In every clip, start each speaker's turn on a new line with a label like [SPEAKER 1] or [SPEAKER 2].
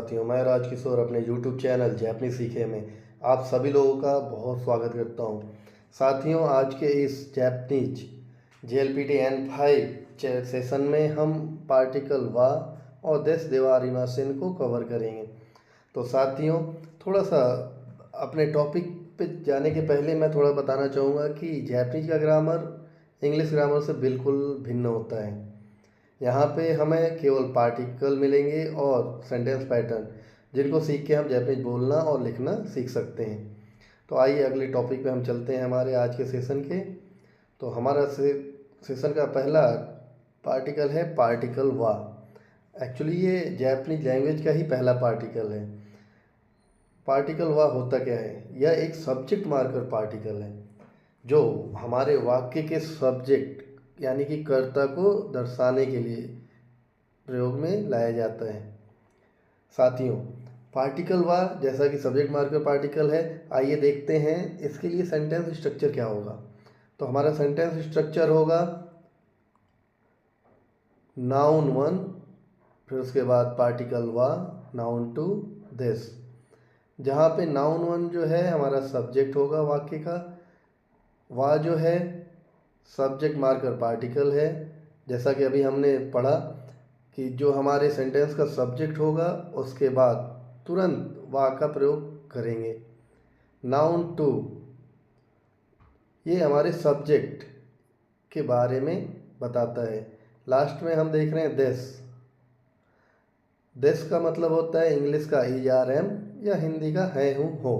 [SPEAKER 1] साथियों, मैं राजकिशोर अपने यूट्यूब चैनल जैपनीज सीखे में आप सभी लोगों का बहुत स्वागत करता हूं। साथियों, आज के इस जैपनीज JLPT N5 सेशन में हम पार्टिकल वा और देश देवारिमासिन को कवर करेंगे। तो साथियों, थोड़ा सा अपने टॉपिक पे जाने के पहले मैं थोड़ा बताना चाहूँगा कि जैपनीज का ग्रामर इंग्लिश ग्रामर से बिल्कुल भिन्न होता है। यहाँ पे हमें केवल पार्टिकल मिलेंगे और सेंटेंस पैटर्न, जिनको सीख के हम जैपनीज बोलना और लिखना सीख सकते हैं। तो आइए अगले टॉपिक पे हम चलते हैं हमारे आज के सेशन के। तो हमारा सेशन का पहला पार्टिकल है पार्टिकल वा। एक्चुअली ये जैपनीज लैंग्वेज का ही पहला पार्टिकल है। पार्टिकल वा होता क्या है? यह एक सब्जेक्ट मार्कर पार्टिकल है जो हमारे वाक्य के सब्जेक्ट यानी कि कर्ता को दर्शाने के लिए प्रयोग में लाया जाता है। साथियों, पार्टिकल वा जैसा कि सब्जेक्ट मार्कर पार्टिकल है, आइए देखते हैं इसके लिए सेंटेंस स्ट्रक्चर क्या होगा। तो हमारा सेंटेंस स्ट्रक्चर होगा नाउन वन, फिर उसके बाद पार्टिकल वा, नाउन टू, दिस। जहाँ पे नाउन वन जो है हमारा सब्जेक्ट होगा वाक्य का, वा जो है सब्जेक्ट मार्कर पार्टिकल है। जैसा कि अभी हमने पढ़ा कि जो हमारे सेंटेंस का सब्जेक्ट होगा उसके बाद तुरंत वा का प्रयोग करेंगे। नाउन टू, ये हमारे सब्जेक्ट के बारे में बताता है। लास्ट में हम देख रहे हैं दिस। दिस का मतलब होता है इंग्लिश का ERM या हिंदी का है हूँ हो।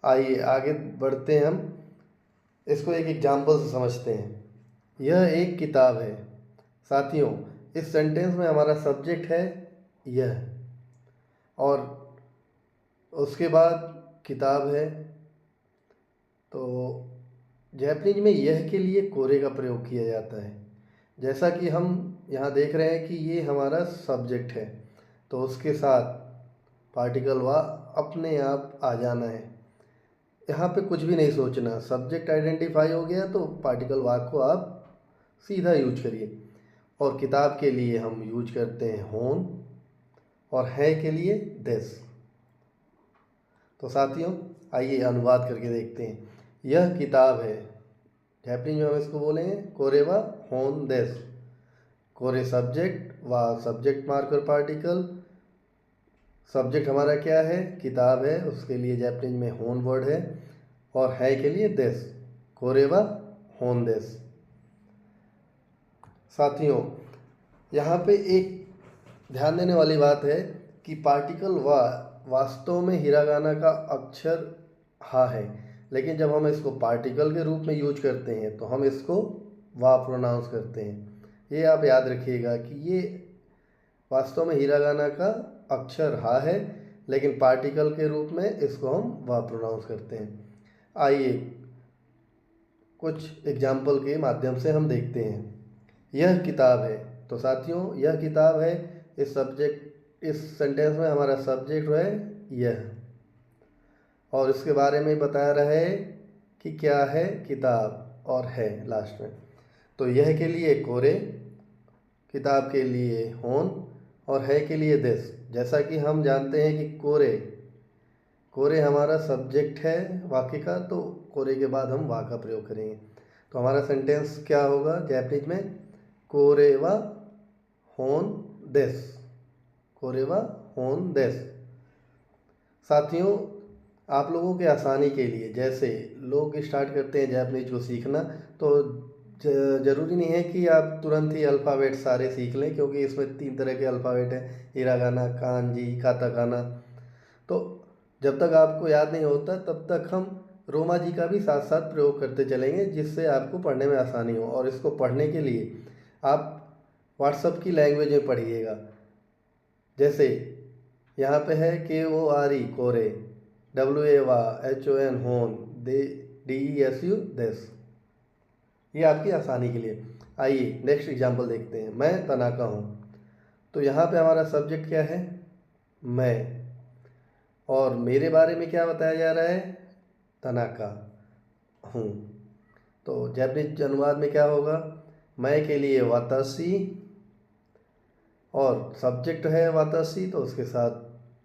[SPEAKER 1] आइए आगे बढ़ते हैं, हम इसको एक एग्जाम्पल से समझते हैं। यह एक किताब है। साथियों, इस सेंटेंस में हमारा सब्जेक्ट है यह और उसके बाद किताब है। तो जैपनीज में यह के लिए कोरे का प्रयोग किया जाता है। जैसा कि हम यहाँ देख रहे हैं कि ये हमारा सब्जेक्ट है, तो उसके साथ पार्टिकल वा अपने आप आ जाना है। यहाँ पे कुछ भी नहीं सोचना, सब्जेक्ट आइडेंटिफाई हो गया तो पार्टिकल वा को आप सीधा यूज करिए। और किताब के लिए हम यूज करते हैं होन और है के लिए दिस। तो साथियों, आइए अनुवाद करके देखते हैं। यह किताब है, जैपनीज में हम इसको बोलेंगे कोरेवा होन दिस। कोरे सब्जेक्ट, वा सब्जेक्ट मार्कर पार्टिकल। सब्जेक्ट हमारा क्या है? किताब है, उसके लिए जैपनीज में होन वर्ड है और है के लिए दिस, कोरेवा होन दिस। साथियों, यहाँ पे एक ध्यान देने वाली बात है कि पार्टिकल वा वास्तव में हिरागाना का अक्षर हा है, लेकिन जब हम इसको पार्टिकल के रूप में यूज करते हैं तो हम इसको वा प्रोनाउंस करते हैं। ये आप याद रखिएगा कि ये वास्तव में हिरागाना का अक्षर हा है, लेकिन पार्टिकल के रूप में इसको हम वा प्रोनाउंस करते हैं। आइए कुछ एग्जाम्पल के माध्यम से हम देखते हैं। यह किताब है, तो साथियों यह किताब है, इस सेंटेंस में हमारा सब्जेक्ट है यह और इसके बारे में बता रहा है कि क्या है, किताब और है लास्ट में। तो यह के लिए कोरे, किताब के लिए होन और है के लिए दिस। जैसा कि हम जानते हैं कि कोरे हमारा सब्जेक्ट है वाक्य का, तो कोरे के बाद हम वा का प्रयोग करेंगे। तो हमारा सेंटेंस क्या होगा जैपनीज में? कोरेवा होन दिस, कोरेवा होन दिस। साथियों, आप लोगों के आसानी के लिए, जैसे लोग स्टार्ट करते हैं जैपनीज को सीखना, तो ज़रूरी नहीं है कि आप तुरंत ही अल्फ़ाबेट सारे सीख लें, क्योंकि इसमें 3 तरह के अल्फ़ाबेट हैं, हिरागाना, कांजी, काताकाना। तो जब तक आपको याद नहीं होता तब तक हम रोमाजी का भी साथ साथ प्रयोग करते चलेंगे, जिससे आपको पढ़ने में आसानी हो। और इसको पढ़ने के लिए आप व्हाट्सएप की लैंग्वेज में पढ़िएगा। जैसे यहाँ पे है KORE कोरे, WA वा, HON होन, DESU दिस। ये आपकी आसानी के लिए। आइए नेक्स्ट एग्जाम्पल देखते हैं। मैं तनाका हूँ, तो यहाँ पे हमारा सब्जेक्ट क्या है? मैं। और मेरे बारे में क्या बताया जा रहा है? तनाका हूँ। तो जैपनीज अनुवाद में क्या होगा? मैं के लिए वातासी और सब्जेक्ट है वातासी तो उसके साथ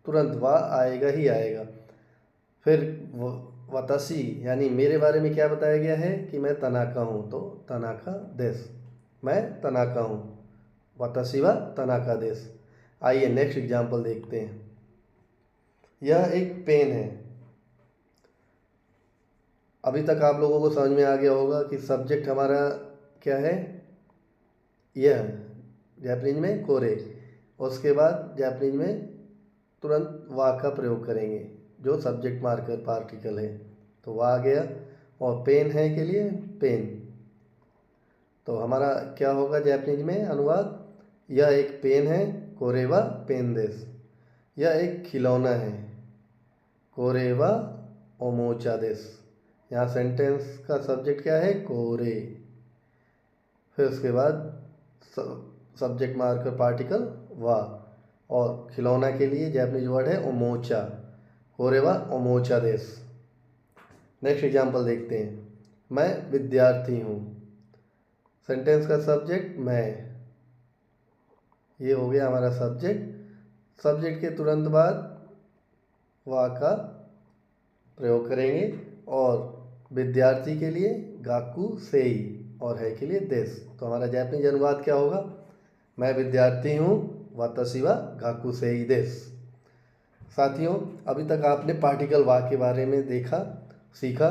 [SPEAKER 1] तुरंत वा आएगा ही आएगा। फिर वातासी यानी मेरे बारे में क्या बताया गया है कि मैं तनाका हूँ, तो तनाका देश, मैं तनाका हूँ, वातासी वा तनाका देश। आइए नेक्स्ट एग्जाम्पल देखते हैं। यह एक पेन है। अभी तक आप लोगों को समझ में आ गया होगा कि सब्जेक्ट हमारा क्या है, यह जापानीज में कोरे। उसके बाद जापानीज में तुरंत वा का प्रयोग करेंगे जो सब्जेक्ट मार्कर पार्टिकल है, तो वा आ गया। और पेन है के लिए पेन, तो हमारा क्या होगा जापानीज में अनुवाद, यह एक पेन है कोरेवा पेन देस। यह एक खिलौना है कोरेवा ओमोचा देस। यहाँ सेंटेंस का सब्जेक्ट क्या है, कोरे। फिर उसके बाद सब्जेक्ट मार्कर पार्टिकल वा, और खिलौना के लिए जापानीज वर्ड है ओमोचा, कोरेवा ओमोचा देस। नेक्स्ट एग्जाम्पल देखते हैं। मैं विद्यार्थी हूँ। सेंटेंस का सब्जेक्ट मैं, ये हो गया हमारा सब्जेक्ट। सब्जेक्ट के तुरंत बाद वा का प्रयोग करेंगे, और विद्यार्थी के लिए गाकू सेई, और है के लिए देश। तो हमारा जापानीज अनुवाद क्या होगा, मैं विद्यार्थी हूँ, वातासी वा गाकू सेई देश। साथियों, अभी तक आपने पार्टिकल वा के बारे में देखा, सीखा,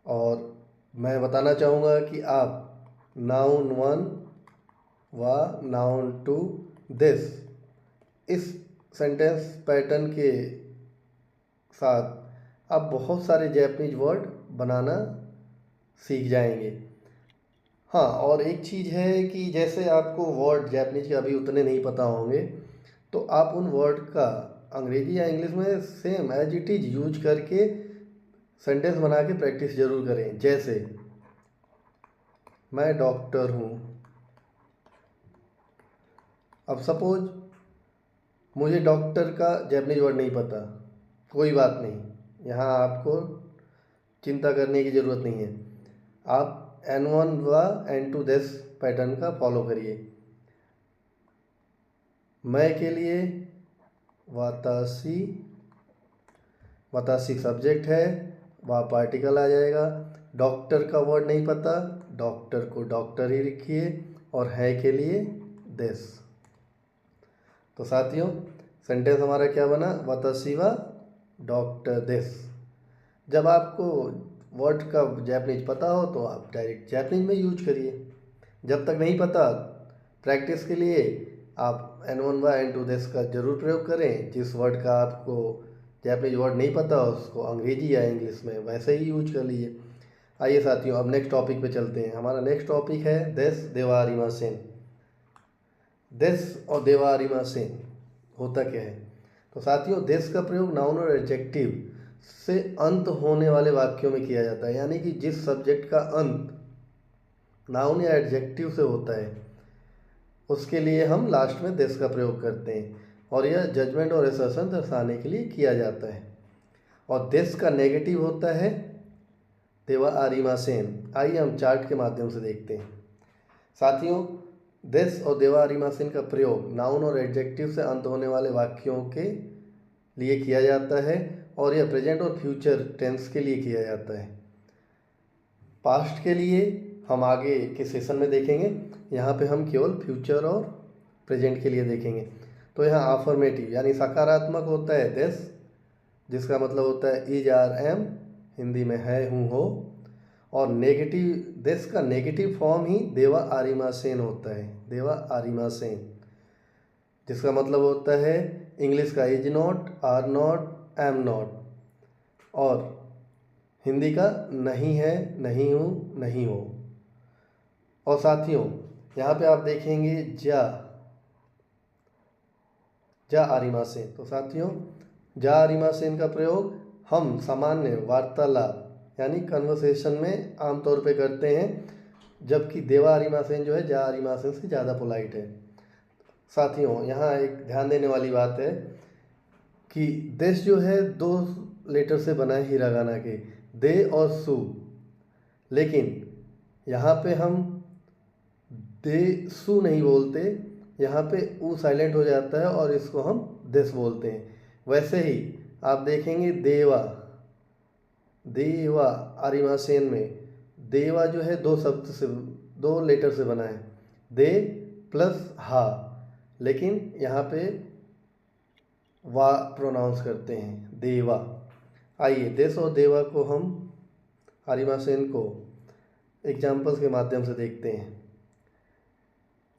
[SPEAKER 1] और मैं बताना चाहूँगा कि आप नाउन 1 वा नाउन 2 दिस इस सेंटेंस पैटर्न के साथ आप बहुत सारे जापानीज वर्ड बनाना सीख जाएंगे। हाँ, और एक चीज़ है कि जैसे आपको वर्ड जापानीज के अभी उतने नहीं पता होंगे, तो आप उन वर्ड का अंग्रेजी या इंग्लिश में same as it is use करके सेंटेंस बना के प्रैक्टिस ज़रूर करें। जैसे मैं डॉक्टर हूँ। अब सपोज मुझे डॉक्टर का जापानीज वर्ड नहीं पता, कोई बात नहीं, यहाँ आपको चिंता करने की ज़रूरत नहीं है। आप N1 व N2 दिस पैटर्न का फॉलो करिए। मैं के लिए वातासी, वातासी सब्जेक्ट है, वा पार्टिकल आ जाएगा। डॉक्टर का वर्ड नहीं पता, डॉक्टर को डॉक्टर ही लिखिए, और है के लिए दिस। तो साथियों, सेंटेंस हमारा क्या बना, वातासी वा डॉक्टर दिस। जब आपको वर्ड का जापानीज पता हो तो आप डायरेक्ट जापानीज में यूज करिए। जब तक नहीं पता, प्रैक्टिस के लिए आप N1 व N2 दिस का जरूर प्रयोग करें। जिस वर्ड का आपको जापानीज वर्ड नहीं पता उसको अंग्रेजी या इंग्लिश में वैसे ही यूज कर लीजिए। आइए साथियों, अब नेक्स्ट टॉपिक पे चलते हैं। हमारा नेक्स्ट टॉपिक है देस देवा आरिमासेन। देस और देवा आरिमासेन होता क्या है, तो साथियों देस का प्रयोग नाउन और एडजेक्टिव से अंत होने वाले वाक्यों में किया जाता है। यानी कि जिस सब्जेक्ट का अंत नाउन या एडजेक्टिव से होता है उसके लिए हम लास्ट में देस का प्रयोग करते हैं, और यह जजमेंट और असर्शन दर्शाने के लिए किया जाता है। और देस का नेगेटिव होता है देवा आरिमासेन। आइए हम चार्ट के माध्यम से देखते हैं। साथियों, देस और देवा आरिमासेन का प्रयोग नाउन और एडजेक्टिव से अंत होने वाले वाक्यों के लिए किया जाता है, और यह प्रेजेंट और फ्यूचर टेंस के लिए किया जाता है। पास्ट के लिए हम आगे के सेशन में देखेंगे, यहाँ पे हम केवल फ्यूचर और प्रेजेंट के लिए देखेंगे। तो यहाँ अफर्मेटिव यानी सकारात्मक होता है दिस, जिसका मतलब होता है इज आर एम, हिंदी में है हूँ हो। और नेगेटिव दिस का नेगेटिव फॉर्म ही देवा आरिमासेन होता है, देवा आरिमासेन, जिसका मतलब होता है इंग्लिश का is not, are not, am not, और हिंदी का नहीं है, नहीं हूँ, नहीं हो। और साथियों, यहाँ पे आप देखेंगे जा, जा आरिमासेन। तो साथियों, जा आरिमासेन का प्रयोग हम सामान्य वार्तालाप यानी कन्वर्सेशन में आमतौर पे करते हैं, जबकि देवा आरिमासेन जो है जा आरिमासेन से ज़्यादा पोलाइट है। साथियों, यहाँ एक ध्यान देने वाली बात है कि देश जो है 2 लेटर से बना है हिरागाना के, दे और सु, लेकिन यहाँ पे हम दे सु नहीं बोलते, यहाँ पे ऊ साइलेंट हो जाता है और इसको हम दिस बोलते हैं। वैसे ही आप देखेंगे देवा, देवा आरिमासेन में देवा जो है दो शब्द से, दो लेटर से बना है, दे प्लस हा, लेकिन यहाँ पे वा प्रोनाउंस करते हैं, देवा। आइए देश और देवा को हम आरिमासेन को एग्जाम्पल्स के माध्यम से देखते हैं।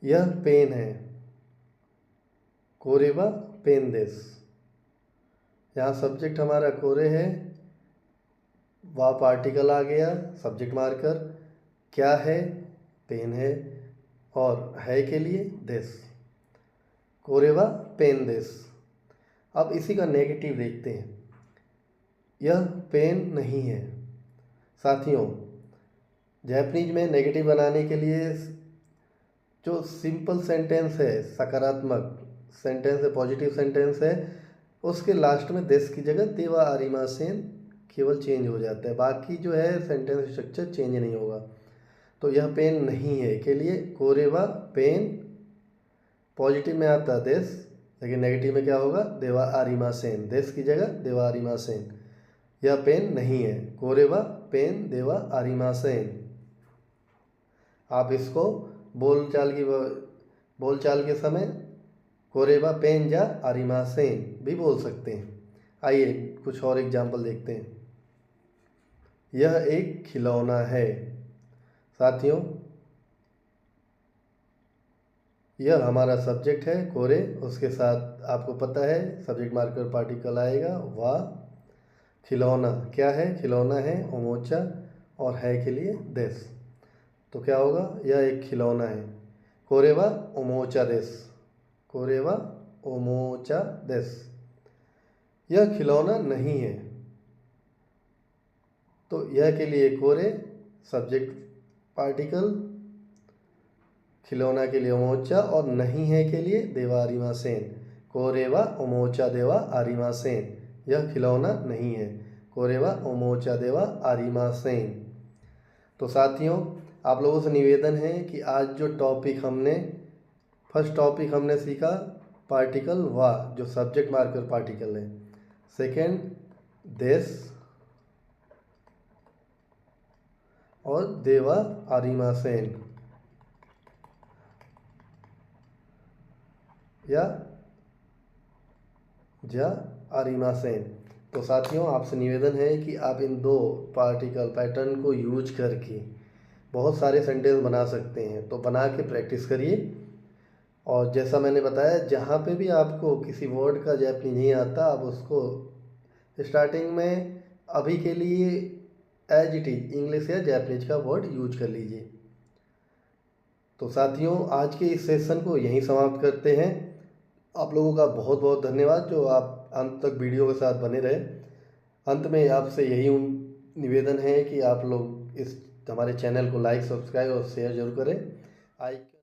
[SPEAKER 1] यह पेन है, कोरेवा पेन देश। यहाँ सब्जेक्ट हमारा कोरे है, वा पार्टिकल आ गया सब्जेक्ट मार्कर, क्या है पेन है, और है के लिए देश, कोरेवा पेन देश। अब इसी का नेगेटिव देखते हैं, यह पेन नहीं है। साथियों, जापानीज में नेगेटिव बनाने के लिए जो सिंपल सेंटेंस है, सकारात्मक सेंटेंस है, पॉजिटिव सेंटेंस है, उसके लास्ट में देश की जगह देवा आरिमासेन केवल चेंज हो जाता है, बाकी जो है सेंटेंस स्ट्रक्चर चेंज नहीं होगा। तो यह पेन नहीं है के लिए कोरेवा पेन, पॉजिटिव में आता है देश, लेकिन नेगेटिव में क्या होगा, देवा आरिमासेन, देश की जगह देवा आरिमासेन। यह पेन नहीं है, कोरेवा पेन देवा आरिमासेन। आप इसको बोलचाल के समय कोरेवा पेन जा आरिमासेन भी बोल सकते हैं। आइए कुछ और एग्जाम्पल देखते हैं। यह एक खिलौना है। साथियों, यह हमारा सब्जेक्ट है कोरे, उसके साथ आपको पता है सब्जेक्ट मार्कर पार्टिकल आएगा वा। खिलौना क्या है, खिलौना है ओमोचा, और है के लिए देश, तो क्या होगा, यह एक खिलौना है, कोरेवा ओमोचा देश, कोरेवा ओमोचा देश। यह खिलौना नहीं है, तो यह के लिए कोरे सब्जेक्ट पार्टिकल, खिलौना के लिए ओमोचा, और नहीं है के लिए देवा आरिमासेन, कोरेवा ओमोचा देवा आरिमासेन। यह खिलौना नहीं है, कोरेवा ओमोचा देवा आरिमासेन। तो साथियों, आप लोगों से निवेदन है कि आज जो टॉपिक हमने, फर्स्ट टॉपिक हमने सीखा पार्टिकल वा, जो सब्जेक्ट मार्कर पार्टिकल है। सेकंड देश और देवा आरिमासेन या जा आरिमासेन। तो साथियों, आपसे निवेदन है कि आप इन दो पार्टिकल पैटर्न को यूज करके बहुत सारे सेंटेंस बना सकते हैं, तो बना के प्रैक्टिस करिए। और जैसा मैंने बताया, जहाँ पे भी आपको किसी वर्ड का जापानी नहीं आता, आप उसको स्टार्टिंग में अभी के लिए एज इट इज इंग्लिश या जापानीज का वर्ड यूज कर लीजिए। तो साथियों, आज के इस सेशन को यहीं समाप्त करते हैं। आप लोगों का बहुत बहुत धन्यवाद जो आप अंत तक वीडियो के साथ बने रहे। अंत में आपसे यही निवेदन है कि आप लोग इस हमारे चैनल को लाइक, सब्सक्राइब और शेयर जरूर करें।